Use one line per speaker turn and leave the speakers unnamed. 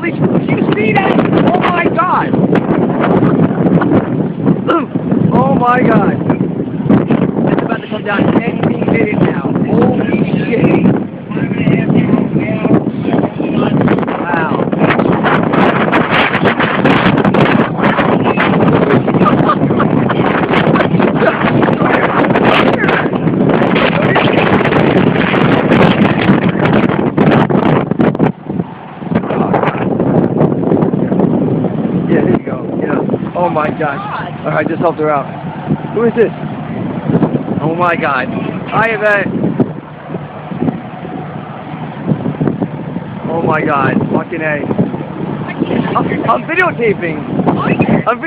Holy sh... You see that? Oh my god! Oh my god! It's about to come down any minute now. Holy shit! Wow. Yeah, there you go. Yeah. Oh my gosh. Alright, just helped her out. Who is this? Oh my god. Hi, Yvette. Oh my god. Fucking A. I'm videotaping. I'm